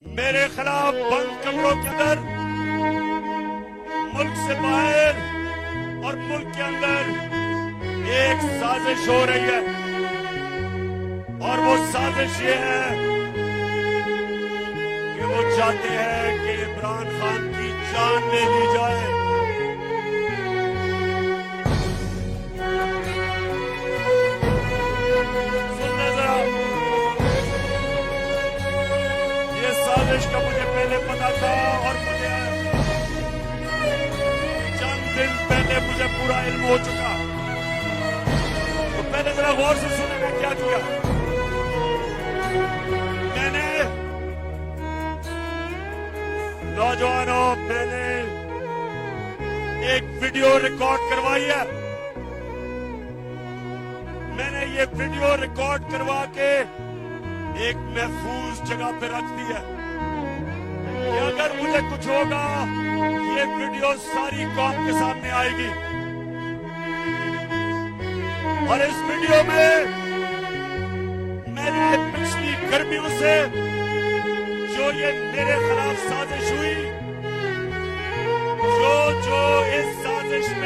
मेरे खिलाफ बंद कमरों के अंदर, मुल्क से बाहर और मुल्क के अंदर एक साजिश हो रही है और वो साजिश ये है कि वो चाहते हैं कि इमरान खान की जान ले ली जाए। सुनने जरा, ये साजिश का मुझे पहले पता था और मुझे चंद दिन पहले मुझे पूरा इल्म हो चुका। तो पहले जरा गौर से सुने मैं क्या किया। मैंने नौजवानों, मैंने एक वीडियो रिकॉर्ड करवाई है। मैंने ये वीडियो रिकॉर्ड करवा के एक महफूज जगह पे रख दी है कि अगर मुझे कुछ होगा, ये वीडियो सारी कौम के सामने आएगी और इस वीडियो में मैंने पिछली गर्मियों से जो ये मेरे खिलाफ साजिश हुई, जो इस साजिश में